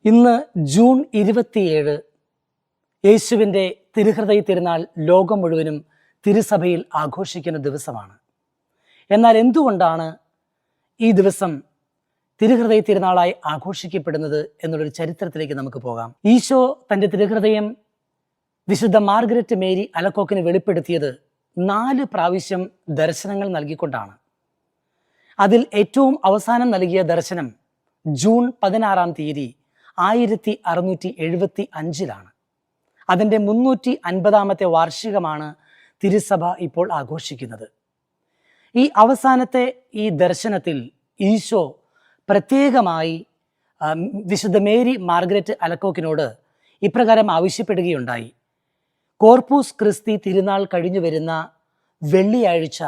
ഇന്ന് ജൂൺ 27 യേശുവിൻ്റെ തിരുഹൃദയ തിരുനാൾ ലോകം മുഴുവനും തിരുസഭയിൽ ആഘോഷിക്കുന്ന ദിവസമാണ്. എന്നാൽ എന്തുകൊണ്ടാണ് ഈ ദിവസം തിരുഹൃദയ തിരുനാളായി ആഘോഷിക്കപ്പെടുന്നത് എന്നുള്ളൊരു ചരിത്രത്തിലേക്ക് നമുക്ക് പോകാം. ഈശോ തൻ്റെ തിരുഹൃദയം വിശുദ്ധ മാർഗരറ്റ് മേരി അലക്കോക്കിന് വെളിപ്പെടുത്തിയത് 4 പ്രാവശ്യം ദർശനങ്ങൾ നൽകിക്കൊണ്ടാണ്. അതിൽ ഏറ്റവും അവസാനം നൽകിയ ദർശനം ജൂൺ 16 1675 അതിൻ്റെ 350ാമത്തെ വാർഷികമാണ് തിരുസഭ ഇപ്പോൾ ആഘോഷിക്കുന്നത്. ഈ അവസാനത്തെ ഈ ദർശനത്തിൽ ഈശോ പ്രത്യേകമായി വിശുദ്ധ മേരി മാർഗരറ്റ് അലക്കോക്കിനോട് ഇപ്രകാരം ആവശ്യപ്പെടുകയുണ്ടായി. കോർപ്പൂസ് ക്രിസ്തി തിരുനാൾ കഴിഞ്ഞു വരുന്ന വെള്ളിയാഴ്ച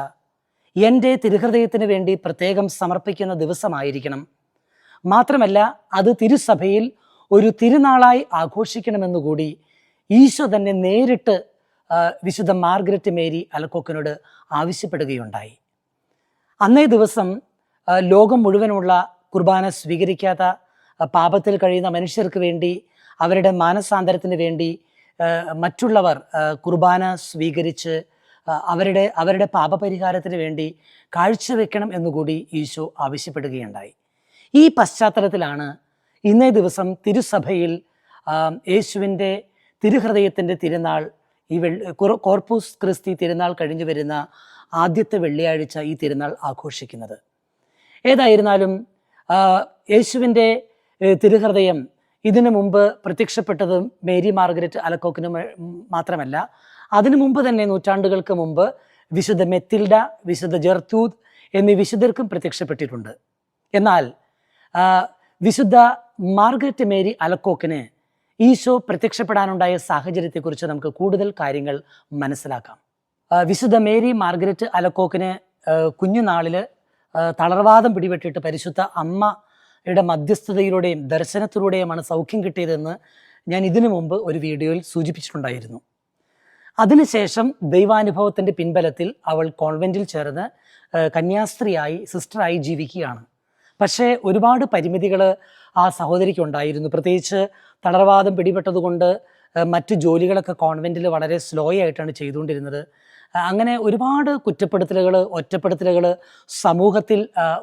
എൻ്റെ തിരുഹൃദയത്തിന് വേണ്ടി പ്രത്യേകം സമർപ്പിക്കുന്ന ദിവസമായിരിക്കണം. മാത്രമല്ല അത് തിരുസഭയിൽ ഒരു തിരുനാളായി ആഘോഷിക്കണമെന്നുകൂടി ഈശോ തന്നെ നേരിട്ട് വിശുദ്ധ മാർഗരറ്റ് മേരി അലക്കോക്കിനോട് ആവശ്യപ്പെടുകയുണ്ടായി. അന്നേ ദിവസം ലോകം മുഴുവനുള്ള കുർബാന സ്വീകരിക്കാത്ത പാപത്തിൽ കഴിയുന്ന മനുഷ്യർക്ക് വേണ്ടി, അവരുടെ മാനസാന്തരത്തിന് വേണ്ടി മറ്റുള്ളവർ കുർബാന സ്വീകരിച്ച് അവരുടെ പാപപരിഹാരത്തിന് വേണ്ടി കാഴ്ചവെക്കണം എന്നുകൂടി ഈശോ ആവശ്യപ്പെടുകയുണ്ടായി. ഈ പശ്ചാത്തലത്തിലാണ് ഇന്നേ ദിവസം തിരുസഭയിൽ യേശുവിൻ്റെ തിരുഹൃദയത്തിൻ്റെ തിരുനാൾ, ഈ കോർപ്പൂസ് ക്രിസ്തി തിരുനാൾ കഴിഞ്ഞു വരുന്ന ആദ്യത്തെ വെള്ളിയാഴ്ച ഈ തിരുനാൾ ആഘോഷിക്കുന്നത്. ഏതായിരുന്നാലും യേശുവിൻ്റെ തിരുഹൃദയം ഇതിനു മുമ്പ് പ്രത്യക്ഷപ്പെട്ടത് മേരി മാർഗരറ്റ് അലക്കോക്കിന് മാത്രമല്ല, അതിനു മുമ്പ് തന്നെ നൂറ്റാണ്ടുകൾക്ക് മുമ്പ് വിശുദ്ധ മെത്തിൽഡ, വിശുദ്ധ ജെർത്തൂദ് എന്നീ വിശുദ്ധർക്കും പ്രത്യക്ഷപ്പെട്ടിട്ടുണ്ട്. എന്നാൽ വിശുദ്ധ മാർഗരറ്റ് മേരി അലക്കോക്കിന് ഈശോ പ്രത്യക്ഷപ്പെടാനുണ്ടായ സാഹചര്യത്തെക്കുറിച്ച് നമുക്ക് കൂടുതൽ കാര്യങ്ങൾ മനസ്സിലാക്കാം. വിശുദ്ധ മേരി മാർഗരറ്റ് അലക്കോക്കിന് കുഞ്ഞുനാളിൽ തളർവാദം പിടിപെട്ടിട്ട് പരിശുദ്ധ അമ്മയുടെ മധ്യസ്ഥതയിലൂടെയും ദർശനത്തിലൂടെയുമാണ് സൗഖ്യം കിട്ടിയതെന്ന് ഞാൻ ഇതിനു മുമ്പ് ഒരു വീഡിയോയിൽ സൂചിപ്പിച്ചിട്ടുണ്ടായിരുന്നു. അതിനുശേഷം ദൈവാനുഭവത്തിൻ്റെ പിൻബലത്തിൽ അവൾ കോൺവെൻറ്റിൽ ചേർന്ന് കന്യാസ്ത്രീയായി, സിസ്റ്ററായി ജീവിക്കുകയാണ്. പക്ഷേ ഒരുപാട് പരിമിതികൾ ആ സഹോദരിക്ക് ഉണ്ടായിരുന്നു. പ്രത്യേകിച്ച് തളർവാദം പിടിപെട്ടതുകൊണ്ട് മറ്റു ജോലികളൊക്കെ കോൺവെൻറ്റിൽ വളരെ സ്ലോ ആയിട്ടാണ് ചെയ്തുകൊണ്ടിരുന്നത്. അങ്ങനെ ഒരുപാട് കുറ്റപ്പെടുത്തലുകൾ, ഒറ്റപ്പെടുത്തലുകൾ സമൂഹത്തിൽ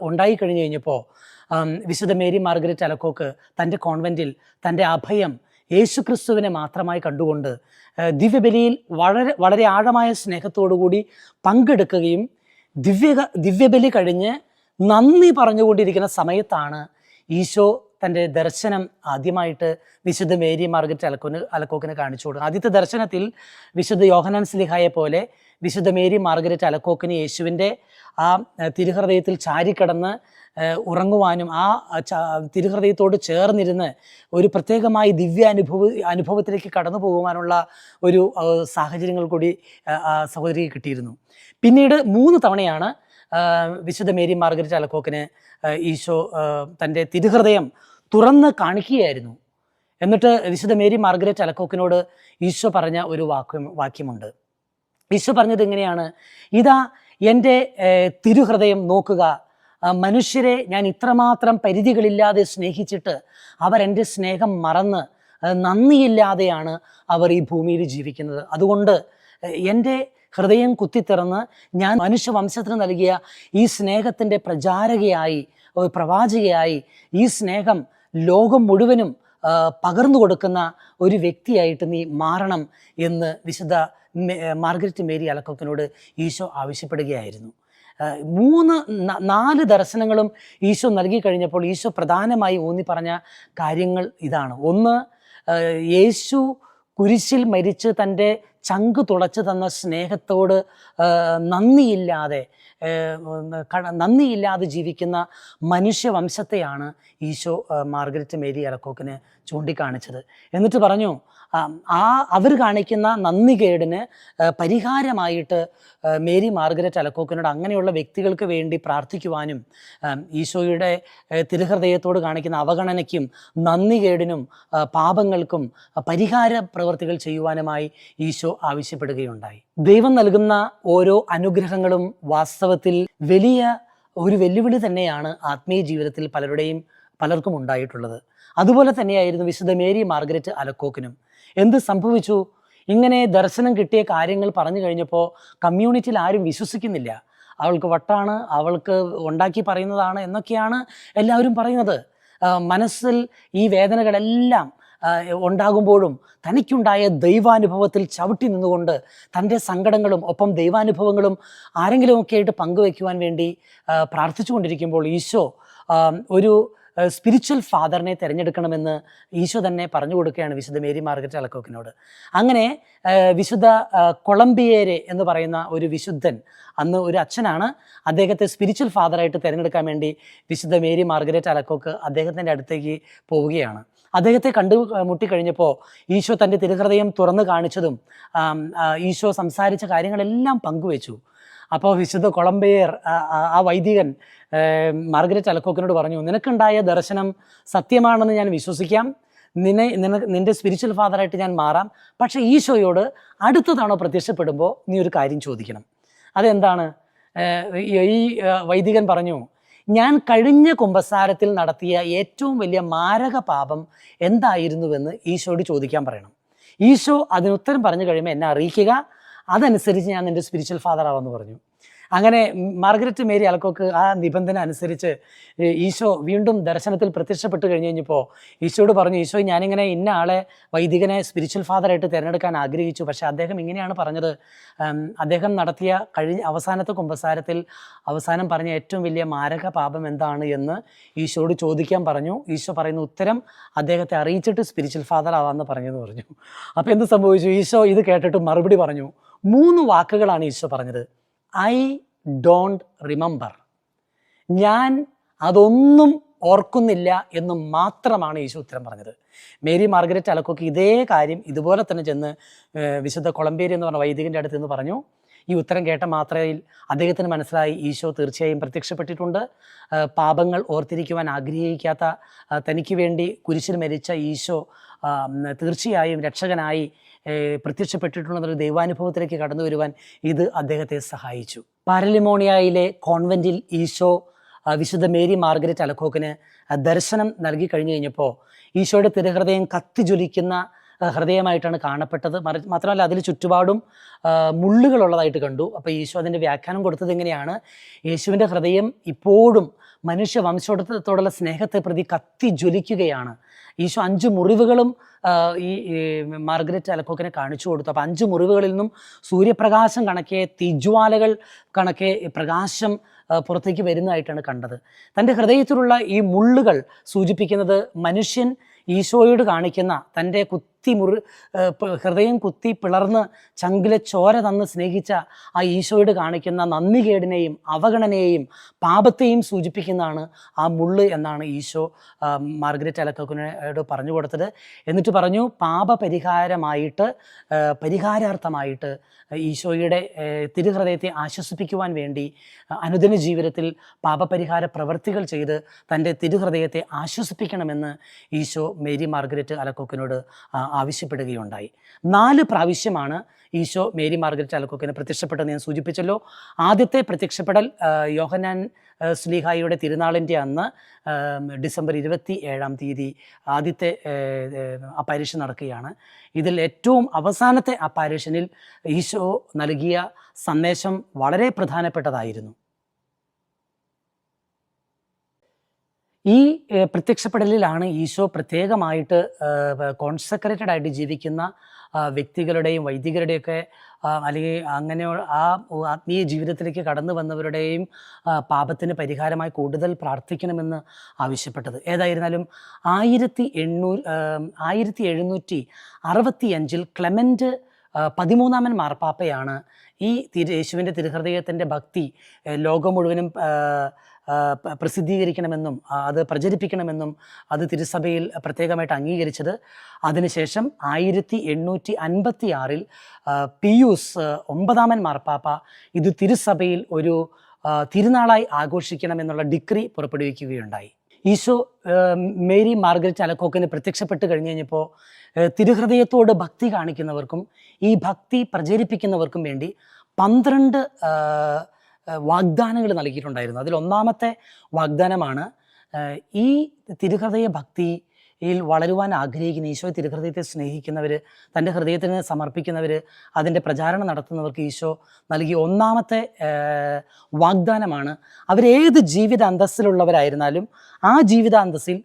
ഉണ്ടായിക്കഴിഞ്ഞു കഴിഞ്ഞപ്പോൾ വിശുദ്ധ മേരി മാർഗരറ്റ് അലക്കോക്ക് തൻ്റെ കോൺവെൻറ്റിൽ തൻ്റെ അഭയം യേശുക്രിസ്തുവിനെ മാത്രമായി കണ്ടുകൊണ്ട് ദിവ്യബലിയിൽ വളരെ ആഴമായ സ്നേഹത്തോടുകൂടി പങ്കെടുക്കുകയും ദിവ്യബലി കഴിഞ്ഞ് നന്ദി പറഞ്ഞുകൊണ്ടിരിക്കുന്ന സമയത്താണ് ഈശോ തൻ്റെ ദർശനം ആദ്യമായിട്ട് വിശുദ്ധ മേരി മാർഗരറ്റ് അലക്കോക്കിന് കാണിച്ചു കൊടുക്കുക. ആദ്യത്തെ ദർശനത്തിൽ വിശുദ്ധ യോഹന്നാൻ സ്ലീഹായെ പോലെ വിശുദ്ധ മേരി മാർഗരറ്റ് അലക്കോക്കിന് യേശുവിൻ്റെ ആ തിരുഹൃദയത്തിൽ ചാരിക്കിടന്ന് ഉറങ്ങുവാനും ആ തിരുഹൃദയത്തോട് ചേർന്നിരുന്ന് ഒരു പ്രത്യേകമായി അനുഭവത്തിലേക്ക് കടന്നു പോകുവാനുള്ള ഒരു സാഹചര്യങ്ങൾ കൂടി സഹോദരിക്ക് കിട്ടിയിരുന്നു. പിന്നീട് 3 തവണയാണ് വിശുദ്ധ മേരി മാർഗരറ്റ് അലക്കോക്കിന് ഈശോ തൻ്റെ തിരുഹൃദയം തുറന്ന് കാണിക്കുകയായിരുന്നു. എന്നിട്ട് വിശുദ്ധ മേരി മാർഗരറ്റ് അലക്കോക്കിനോട് ഈശോ പറഞ്ഞ ഒരു വാക്യമുണ്ട്. ഈശോ പറഞ്ഞത് എങ്ങനെയാണ്? ഇതാ എൻ്റെ തിരുഹൃദയം നോക്കുക, മനുഷ്യരെ ഞാൻ ഇത്രമാത്രം പരിധികളില്ലാതെ സ്നേഹിച്ചിട്ട് അവരെൻ്റെ സ്നേഹം മറന്ന് നന്ദിയില്ലാതെയാണ് അവർ ഈ ഭൂമിയിൽ ജീവിക്കുന്നത്. അതുകൊണ്ട് എൻ്റെ ഹൃദയം കുത്തിത്തുറന്ന് ഞാൻ മനുഷ്യവംശത്തിന് നൽകിയ ഈ സ്നേഹത്തിൻ്റെ പ്രവാചകയായി ഈ സ്നേഹം ലോകം മുഴുവനും പകർന്നു കൊടുക്കുന്ന ഒരു വ്യക്തിയായിട്ട് നീ മാറണം എന്ന് വിശുദ്ധ മാർഗരറ്റ് മേരി അലക്കോക്കിനോട് ഈശോ ആവശ്യപ്പെടുകയായിരുന്നു. 4 ദർശനങ്ങളും ഈശോ നൽകി കഴിഞ്ഞപ്പോൾ ഈശോ പ്രധാനമായി ഊന്നി പറഞ്ഞ കാര്യങ്ങൾ ഇതാണ്. ഒന്ന്, യേശു കുരിശിൽ മരിച്ച് തൻ്റെ ചങ്ക് തുളച്ച് തന്ന സ്നേഹത്തോട് നന്ദിയില്ലാതെ ജീവിക്കുന്ന മനുഷ്യവംശത്തെയാണ് ഈശോ മാർഗരറ്റ് മേരി അലക്കോക്കിന് ചൂണ്ടിക്കാണിച്ചത്. എന്നിട്ട് പറഞ്ഞു, അവർ കാണിക്കുന്ന നന്ദികേടിന് പരിഹാരമായിട്ട് മേരി മാർഗരറ്റ് അലക്കോക്കിനോട് അങ്ങനെയുള്ള വ്യക്തികൾക്ക് വേണ്ടി പ്രാർത്ഥിക്കുവാനും ഈശോയുടെ തിരുഹൃദയത്തോട് കാണിക്കുന്ന അവഗണനയ്ക്കും നന്ദികേടിനും പാപങ്ങൾക്കും പരിഹാര പ്രവൃത്തികൾ ചെയ്യുവാനുമായി ഈശോ ആവശ്യപ്പെടുകയുണ്ടായി. ദൈവം നൽകുന്ന ഓരോ അനുഗ്രഹങ്ങളും വാസ്തവത്തിൽ വലിയ ഒരു വെല്ലുവിളി തന്നെയാണ് ആത്മീയ ജീവിതത്തിൽ പലർക്കും ഉണ്ടായിട്ടുള്ളത്. അതുപോലെ തന്നെയായിരുന്നു വിശുദ്ധ മേരി മാർഗരറ്റ് അലക്കോക്കിനും. എന്ത് സംഭവിച്ചു? ഇങ്ങനെ ദർശനം കിട്ടിയ കാര്യങ്ങൾ പറഞ്ഞു കഴിഞ്ഞപ്പോൾ കമ്മ്യൂണിറ്റിയിൽ ആരും വിശ്വസിക്കുന്നില്ല. അവൾക്ക് വട്ടാണ്, അവൾക്ക് ഉണ്ടാക്കി പറയുന്നതാണ് എന്നൊക്കെയാണ് എല്ലാവരും പറയുന്നത്. മനസ്സിൽ ഈ വേദനകളെല്ലാം ഉണ്ടാകുമ്പോഴും തനിക്കുണ്ടായ ദൈവാനുഭവത്തിൽ ചവിട്ടി നിന്നുകൊണ്ട് തൻ്റെ സങ്കടങ്ങളും ഒപ്പം ദൈവാനുഭവങ്ങളും ആരെങ്കിലുമൊക്കെ ആയിട്ട് പങ്കുവയ്ക്കുവാൻ വേണ്ടി പ്രാർത്ഥിച്ചു കൊണ്ടിരിക്കുമ്പോൾ ഈശോ ഒരു സ്പിരിച്വൽ ഫാദറിനെ തിരഞ്ഞെടുക്കണമെന്ന് ഈശോ തന്നെ പറഞ്ഞു കൊടുക്കുകയാണ് വിശുദ്ധ മേരി മാർഗരറ്റ് അലക്കോക്കിനോട്. അങ്ങനെ വിശുദ്ധ കൊളംബിയേരെ എന്ന് പറയുന്ന ഒരു വിശുദ്ധൻ, അന്ന് ഒരു അച്ഛനാണ്, അദ്ദേഹത്തെ സ്പിരിച്വൽ ഫാദറായിട്ട് തിരഞ്ഞെടുക്കാൻ വേണ്ടി വിശുദ്ധ മേരി മാർഗരറ്റ് അലക്കോക്ക് അദ്ദേഹത്തിൻ്റെ അടുത്തേക്ക് പോവുകയാണ്. അദ്ദേഹത്തെ മുട്ടിക്കഴിഞ്ഞപ്പോൾ ഈശോ തൻ്റെ തിരുഹൃദയം തുറന്നു കാണിച്ചതും ഈശോ സംസാരിച്ച കാര്യങ്ങളെല്ലാം പങ്കുവെച്ചു. അപ്പോൾ വിശുദ്ധ കൊളംബിയർ, ആ വൈദികൻ മാർഗരറ്റ് അലക്കോക്കിനോട് പറഞ്ഞു, നിനക്കുണ്ടായ ദർശനം സത്യമാണെന്ന് ഞാൻ വിശ്വസിക്കാം, നിന്റെ സ്പിരിച്വൽ ഫാദറായിട്ട് ഞാൻ മാറാം, പക്ഷേ ഈശോയോട് അടുത്ത തവണ പ്രത്യക്ഷപ്പെടുമ്പോൾ നീ ഒരു കാര്യം ചോദിക്കണം. അതെന്താണ്? ഈ വൈദികൻ പറഞ്ഞു, ഞാൻ കഴിഞ്ഞ കുമ്പസാരത്തിൽ നടത്തിയ ഏറ്റവും വലിയ മാരക പാപം എന്തായിരുന്നുവെന്ന് ഈശോയോട് ചോദിക്കാൻ പറയണം. ഈശോ അതിനുത്തരം പറഞ്ഞു കഴിയുമ്പോൾ എന്നെ അറിയിക്കുക, അതനുസരിച്ച് ഞാൻ നിൻ്റെ സ്പിരിച്വൽ ഫാദർ ആവാമെന്ന് പറഞ്ഞു. അങ്ങനെ മാർഗരറ്റ് മേരി അലക്കോക്ക് ആ നിബന്ധന അനുസരിച്ച് ഈശോ വീണ്ടും ദർശനത്തിൽ പ്രത്യക്ഷപ്പെട്ട് കഴിഞ്ഞപ്പോൾ ഈശോയോട് പറഞ്ഞു, ഈശോ ഞാനിങ്ങനെ ഇന്ന ആളെ വൈദികനെ സ്പിരിച്വൽ ഫാദറായിട്ട് തിരഞ്ഞെടുക്കാൻ ആഗ്രഹിച്ചു, പക്ഷേ അദ്ദേഹം ഇങ്ങനെയാണ് പറഞ്ഞത്, അദ്ദേഹം നടത്തിയ അവസാനത്തെ കുമ്പസാരത്തിൽ അവസാനം പറഞ്ഞ ഏറ്റവും വലിയ മാരക പാപം എന്താണ് എന്ന് ഈശോയോട് ചോദിക്കാൻ പറഞ്ഞു. ഈശോ പറയുന്ന ഉത്തരം അദ്ദേഹത്തെ അറിയിച്ചിട്ട് സ്പിരിച്വൽ ഫാദർ ആവാമെന്ന് പറഞ്ഞെന്ന് പറഞ്ഞു. അപ്പോൾ എന്ത് സംഭവിച്ചു? ഈശോ ഇത് കേട്ടിട്ട് മറുപടി പറഞ്ഞു. 3 വാക്കുകളാണ് ഈശോ പറഞ്ഞത്. ഐ ഡോണ്ട് റിമെമ്പർ, ഞാൻ അതൊന്നും ഓർക്കുന്നില്ല എന്ന് മാത്രമാണ് ഈശോ ഉത്തരം പറഞ്ഞത്. മേരി മാർഗരറ്റ് അലക്കോക്ക് ഇതേ കാര്യം ഇതുപോലെ തന്നെ ചെന്ന് വിശുദ്ധ കൊളംബിയർ എന്ന് പറഞ്ഞ വൈദികൻ്റെ അടുത്ത് നിന്ന് പറഞ്ഞു. ഈ ഉത്തരം കേട്ട മാത്രയിൽ അദ്ദേഹത്തിന് മനസ്സിലായി ഈശോ തീർച്ചയായും പ്രത്യക്ഷപ്പെട്ടിട്ടുണ്ട്. പാപങ്ങൾ ഓർത്തിരിക്കുവാൻ ആഗ്രഹിക്കാത്ത തനിക്ക് വേണ്ടി കുരിശിൽ മരിച്ച ഈശോ തീർച്ചയായും രക്ഷകനായി പ്രത്യക്ഷപ്പെട്ടിട്ടുണ്ടെന്നൊരു ദൈവാനുഭവത്തിലേക്ക് കടന്നു വരുവാൻ ഇത് അദ്ദേഹത്തെ സഹായിച്ചു. പാരലിമോണിയയിലെ കോൺവെൻറ്റിൽ ഈശോ വിശുദ്ധ മേരി മാർഗരറ്റ് അലക്കോക്കിന് ദർശനം നൽകി കഴിഞ്ഞു കഴിഞ്ഞപ്പോൾ ഈശോയുടെ തിരുഹൃദയം കത്തിജ്വലിക്കുന്ന ഹൃദയമായിട്ടാണ് കാണപ്പെട്ടത്. മാത്രമല്ല അതിൽ ചുറ്റുപാടും മുള്ളുകളുള്ളതായിട്ട് കണ്ടു. അപ്പോൾ ഈശോ അതിൻ്റെ വ്യാഖ്യാനം കൊടുത്തത് എങ്ങനെയാണ്? യേശുവിൻ്റെ ഹൃദയം ഇപ്പോഴും മനുഷ്യവംശത്തോടുള്ള സ്നേഹത്തെ പ്രതി കത്തിജ്വലിക്കുകയാണ്. ഈശോ 5 മുറിവുകളും ഈ മാർഗരറ്റ് അലക്കോക്കിനെ കാണിച്ചു കൊടുത്തു. അപ്പോൾ 5 മുറിവുകളിൽ നിന്നും സൂര്യപ്രകാശം കണക്കെ, തീജ്വാലകൾ കണക്കെ പ്രകാശം പുറത്തേക്ക് വരുന്നതായിട്ടാണ് കണ്ടത്. തൻ്റെ ഹൃദയത്തിലുള്ള ഈ മുള്ളുകൾ സൂചിപ്പിക്കുന്നത് മനുഷ്യൻ ഈശോയോട് കാണിക്കുന്ന തൻ്റെ ഹൃദയം കുത്തി പിളർന്ന് ചങ്കിലെ ചോര തന്ന് സ്നേഹിച്ച ആ ഈശോയോട് കാണിക്കുന്ന നന്ദികേടിനെയും അവഗണനയെയും പാപത്തെയും സൂചിപ്പിക്കുന്നതാണ് ആ മുള്ള് എന്നാണ് ഈശോ മാർഗരറ്റ് അലക്കോക്കിനോട് പറഞ്ഞു കൊടുത്തത്. എന്നിട്ട് പറഞ്ഞു, പരിഹാരാർത്ഥമായിട്ട് ഈശോയുടെ തിരുഹൃദയത്തെ ആശ്വസിപ്പിക്കുവാൻ വേണ്ടി അനുദിന ജീവിതത്തിൽ പാപപരിഹാര പ്രവർത്തികൾ ചെയ്ത് തൻ്റെ തിരുഹൃദയത്തെ ആശ്വസിപ്പിക്കണമെന്ന് ഈശോ മേരി മാർഗരറ്റ് അലക്കോക്കിനോട് ആവശ്യപ്പെടുകയുണ്ടായി. 4 പ്രാവശ്യമാണ് ഈശോ മേരി മാർഗരറ്റ് അലക്കോക്കിന് പ്രത്യക്ഷപ്പെട്ടെന്ന് ഞാൻ സൂചിപ്പിച്ചല്ലോ. ആദ്യത്തെ പ്രത്യക്ഷപ്പെടൽ യോഹന്നാൻ ശ്ലീഹായുടെ തിരുനാളിൻ്റെ അന്ന് ഡിസംബർ 27-ാം തീയതി ആദ്യത്തെ അപ്പാരിഷൻ നടക്കുകയാണ്. ഇതിൽ ഏറ്റവും അവസാനത്തെ അപ്പാരിഷനിൽ ഈശോ നൽകിയ സന്ദേശം വളരെ പ്രധാനപ്പെട്ടതായിരുന്നു. ഈ പ്രത്യക്ഷപ്പെടലിലാണ് ഈശോ പ്രത്യേകമായിട്ട് കോൺസെക്രേറ്റഡ് ആയിട്ട് ജീവിക്കുന്ന വ്യക്തികളുടെയും വൈദികരുടെയൊക്കെ അല്ലെങ്കിൽ അങ്ങനെ ആ ആത്മീയ ജീവിതത്തിലേക്ക് കടന്നു വന്നവരുടെയും പാപത്തിന് പരിഹാരമായി കൂടുതൽ പ്രാർത്ഥിക്കണമെന്ന് ആവശ്യപ്പെട്ടത്. ഏതായിരുന്നാലും 1765 ക്ലെമൻ്റ് 13-ാമൻ മാർപ്പാപ്പയാണ് ഈ യേശുവിൻ്റെ തിരുഹൃദയത്തിൻ്റെ ഭക്തി ലോകം മുഴുവനും പ്രസിദ്ധീകരിക്കണമെന്നും അത് പ്രചരിപ്പിക്കണമെന്നും അത് തിരുസഭയിൽ പ്രത്യേകമായിട്ട് അംഗീകരിച്ചത്. അതിനുശേഷം 1856 പിയൂസ് 9-ാമൻ മാർപ്പാപ്പ ഇത് തിരുസഭയിൽ ഒരു തിരുനാളായി ആഘോഷിക്കണമെന്നുള്ള ഡിക്രി പുറപ്പെടുവിക്കുകയുണ്ടായി. ഈശോ മേരി മാർഗരറ്റ് അലക്കോക്കിന് പ്രത്യക്ഷപ്പെട്ട് കഴിഞ്ഞപ്പോൾ തിരുഹൃദയത്തോട് ഭക്തി കാണിക്കുന്നവർക്കും ഈ ഭക്തി പ്രചരിപ്പിക്കുന്നവർക്കും വേണ്ടി 12 വാഗ്ദാനങ്ങൾ നൽകിയിട്ടുണ്ടായിരുന്നു. അതിൽ 1-ാമത്തെ വാഗ്ദാനമാണ് ഈ തിരുഹൃദയ ഭക്തി വളരുവാൻ ആഗ്രഹിക്കുന്ന, ഈശോ തിരുഹൃദയത്തെ സ്നേഹിക്കുന്നവർ, തൻ്റെ ഹൃദയത്തിന് സമർപ്പിക്കുന്നവർ, അതിൻ്റെ പ്രചാരണം നടത്തുന്നവർക്ക് ഈശോ നൽകിയ ഒന്നാമത്തെ വാഗ്ദാനമാണ് അവരേത് ജീവിത അന്തസ്സിലുള്ളവരായിരുന്നാലും ആ ജീവിത അന്തസ്സിൽ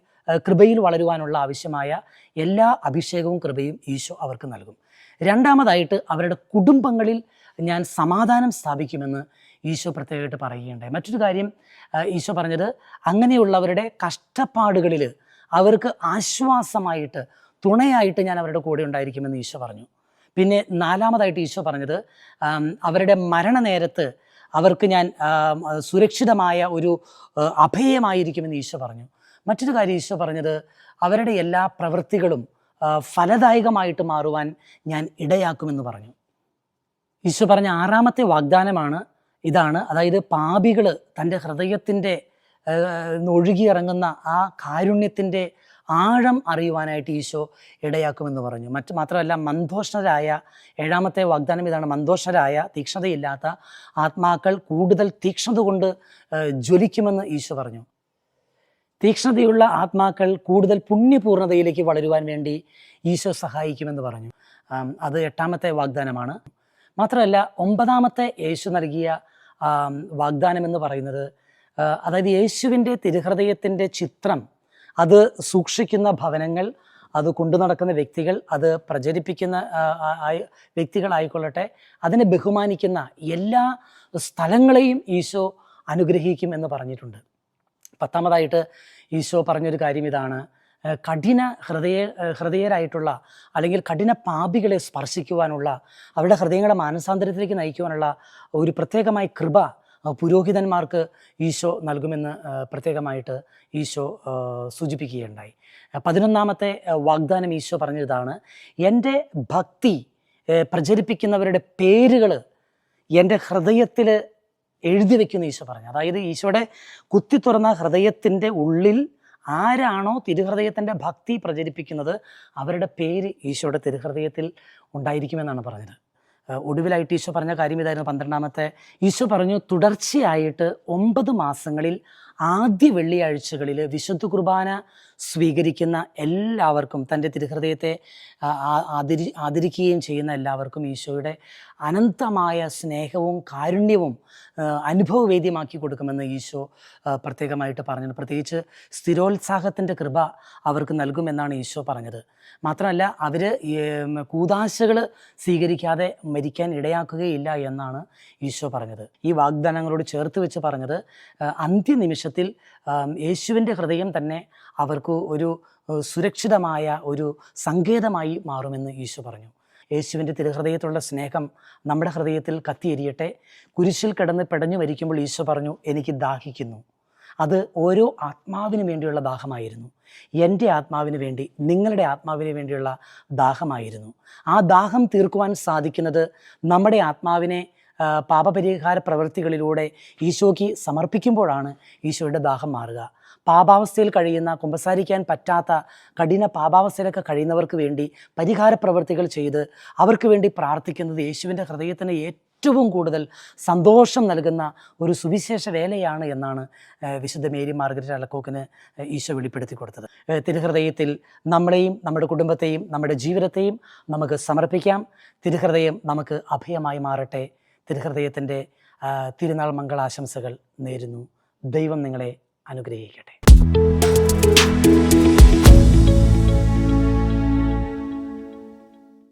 കൃപയിൽ വളരുവാനുള്ള ആവശ്യമായ എല്ലാ അഭിഷേകവും കൃപയും ഈശോ അവർക്ക് നൽകും. രണ്ടാമതായിട്ട് അവരുടെ കുടുംബങ്ങളിൽ ഞാൻ സമാധാനം സ്ഥാപിക്കുമെന്ന് ഈശോ പ്രത്യേകമായിട്ട് പറയുകയുണ്ടായി. മറ്റൊരു കാര്യം ഈശോ പറഞ്ഞത്, അങ്ങനെയുള്ളവരുടെ കഷ്ടപ്പാടുകളിൽ അവർക്ക് ആശ്വാസമായിട്ട്, തുണയായിട്ട് ഞാൻ അവരുടെ കൂടെ ഉണ്ടായിരിക്കുമെന്ന് ഈശോ പറഞ്ഞു. പിന്നെ നാലാമതായിട്ട് ഈശോ പറഞ്ഞത്, അവരുടെ മരണനേരത്ത് അവർക്ക് ഞാൻ സുരക്ഷിതമായ ഒരു അഭയമായിരിക്കുമെന്ന് ഈശോ പറഞ്ഞു. മറ്റൊരു കാര്യം ഈശോ പറഞ്ഞത്, അവരുടെ എല്ലാ പ്രവൃത്തികളും ഫലദായകമായിട്ട് മാറുവാൻ ഞാൻ ഇടയാക്കുമെന്ന് പറഞ്ഞു. ഈശോ പറഞ്ഞ ആറാമത്തെ വാഗ്ദാനമാണ് ഇതാണ്. അതായത് പാപികൾ തൻ്റെ ഹൃദയത്തിൻ്റെ ഒഴുകിയിറങ്ങുന്ന ആ കാരുണ്യത്തിൻ്റെ ആഴം അറിയുവാനായിട്ട് ഈശോ ഇടയാക്കുമെന്ന് പറഞ്ഞു. മാത്രമല്ല മന്ദോഷ്ണരായ, ഏഴാമത്തെ വാഗ്ദാനം ഇതാണ്, മന്ദോഷ്ണരായ, തീക്ഷ്ണതയില്ലാത്ത ആത്മാക്കൾ കൂടുതൽ തീക്ഷ്ണത കൊണ്ട് ജ്വലിക്കുമെന്ന് ഈശോ പറഞ്ഞു. തീക്ഷ്ണതയുള്ള ആത്മാക്കൾ കൂടുതൽ പുണ്യപൂർണ്ണതയിലേക്ക് വളരുവാൻ വേണ്ടി ഈശോ സഹായിക്കുമെന്ന് പറഞ്ഞു. അത് എട്ടാമത്തെ വാഗ്ദാനമാണ്. മാത്രമല്ല ഒമ്പതാമത്തെ യേശു നൽകിയ വാഗ്ദാനം എന്ന് പറയുന്നത്, അതായത് യേശുവിൻ്റെ തിരുഹൃദയത്തിൻ്റെ ചിത്രം അത് സൂക്ഷിക്കുന്ന ഭവനങ്ങൾ, അത് കൊണ്ടു നടക്കുന്ന വ്യക്തികൾ, അത് പ്രചരിപ്പിക്കുന്ന വ്യക്തികളായിക്കൊള്ളട്ടെ, അതിനെ ബഹുമാനിക്കുന്ന എല്ലാ സ്ഥലങ്ങളെയും ഈശോ അനുഗ്രഹിക്കും എന്ന് പറഞ്ഞിട്ടുണ്ട്. പത്താമതായിട്ട് ഈശോ പറഞ്ഞൊരു കാര്യം ഇതാണ്, കഠിന ഹൃദയരായിട്ടുള്ള അല്ലെങ്കിൽ കഠിന പാപികളെ സ്പർശിക്കുവാനുള്ള, അവരുടെ ഹൃദയങ്ങളെ മാനസാന്തരത്തിലേക്ക് നയിക്കുവാനുള്ള ഒരു പ്രത്യേകമായ കൃപ പുരോഹിതന്മാർക്ക് ഈശോ നൽകുമെന്ന് പ്രത്യേകമായിട്ട് ഈശോ സൂചിപ്പിക്കുകയുണ്ടായി. 11ാമത്തെ വാഗ്ദാനം ഈശോ പറഞ്ഞതാണ്, എൻ്റെ ഭക്തി പ്രചരിപ്പിക്കുന്നവരുടെ പേരുകൾ എൻ്റെ ഹൃദയത്തിൽ എഴുതി വയ്ക്കുമെന്ന് ഈശോ പറഞ്ഞു. അതായത് ഈശോയുടെ കുത്തി തുറന്ന ഹൃദയത്തിൻ്റെ ഉള്ളിൽ ആരാണോ തിരുഹൃദയത്തിൻ്റെ ഭക്തി പ്രചരിപ്പിക്കുന്നത് അവരുടെ പേര് ഈശോയുടെ തിരുഹൃദയത്തിൽ ഉണ്ടായിരിക്കുമെന്നാണ് പറഞ്ഞത്. ഒടുവിലായിട്ട് ഈശോ പറഞ്ഞ കാര്യം ഇതായിരുന്നു. 12ാമത്തെ ഈശോ പറഞ്ഞു, തുടർച്ചയായിട്ട് 9 മാസങ്ങളിൽ ആദ്യ വെള്ളിയാഴ്ചകളിൽ വിശുദ്ധ കുർബാന സ്വീകരിക്കുന്ന എല്ലാവർക്കും, തൻ്റെ തിരുഹൃദയത്തെ ആദരിക്കുകയും ചെയ്യുന്ന എല്ലാവർക്കും ഈശോയുടെ അനന്തമായ സ്നേഹവും കാരുണ്യവും അനുഭവവേദ്യമാക്കി കൊടുക്കുമെന്ന് ഈശോ പ്രത്യേകമായിട്ട് പറഞ്ഞത്. പ്രത്യേകിച്ച് സ്ഥിരോത്സാഹത്തിൻ്റെ കൃപ അവർക്ക് നൽകുമെന്നാണ് ഈശോ പറഞ്ഞത്. മാത്രമല്ല അവർ കൂദാശകൾ സ്വീകരിക്കാതെ മരിക്കാൻ ഇടയാക്കുകയില്ല എന്നാണ് ഈശോ പറഞ്ഞത്. ഈ വാഗ്ദാനങ്ങളോട് ചേർത്ത് വെച്ച് പറഞ്ഞത്, അന്ത്യനിമിഷത്തിൽ യേശുവിൻ്റെ ഹൃദയം തന്നെ അവർക്ക് ഒരു സുരക്ഷിതമായ ഒരു സങ്കേതമായി മാറുമെന്ന് ഈശോ പറഞ്ഞു. യേശുവിൻ്റെ തിരുഹൃദയത്തിലുള്ള സ്നേഹം നമ്മുടെ ഹൃദയത്തിൽ കത്തിയെരിയട്ടെ. കുരിശിൽ കിടന്ന് പിടഞ്ഞു മരിക്കുമ്പോൾ ഈശോ പറഞ്ഞു, എനിക്ക് ദാഹിക്കുന്നു. അത് ഓരോ ആത്മാവിന് വേണ്ടിയുള്ള ദാഹമായിരുന്നു. എൻ്റെ ആത്മാവിന് വേണ്ടി, നിങ്ങളുടെ ആത്മാവിന് വേണ്ടിയുള്ള ദാഹമായിരുന്നു. ആ ദാഹം തീർക്കുവാൻ സാധിക്കുന്നത് നമ്മുടെ ആത്മാവിനെ പാപപരിഹാര പ്രവൃത്തികളിലൂടെ ഈശോയ്ക്ക് സമർപ്പിക്കുമ്പോഴാണ് ഈശോയുടെ ദാഹം മാറുക. പാപാവസ്ഥയിൽ കഴിയുന്ന, കുമ്പസാരിക്കാൻ പറ്റാത്ത കഠിന പാപാവസ്ഥയിലൊക്കെ കഴിയുന്നവർക്ക് വേണ്ടി പരിഹാര പ്രവൃത്തികൾ ചെയ്ത് അവർക്ക് വേണ്ടി പ്രാർത്ഥിക്കുന്നത് യേശുവിൻ്റെ ഹൃദയത്തിന് ഏറ്റവും കൂടുതൽ സന്തോഷം നൽകുന്ന ഒരു സുവിശേഷ വേലയാണ് എന്നാണ് വിശുദ്ധ മേരി മാർഗരറ്റ് അലക്കോക്കിന് ഈശോ വെളിപ്പെടുത്തി കൊടുത്തത്. തിരുഹൃദയത്തിൽ നമ്മളെയും നമ്മുടെ കുടുംബത്തെയും നമ്മുടെ ജീവിതത്തെയും നമുക്ക് സമർപ്പിക്കാം. തിരുഹൃദയം നമുക്ക് അഭയമായി മാറട്ടെ. തിരുഹൃദയത്തിൻ്റെ തിരുനാൾ മംഗളാശംസകൾ നേരുന്നു. ദൈവം നിങ്ങളെ അനുഗ്രഹിക്കട്ടെ.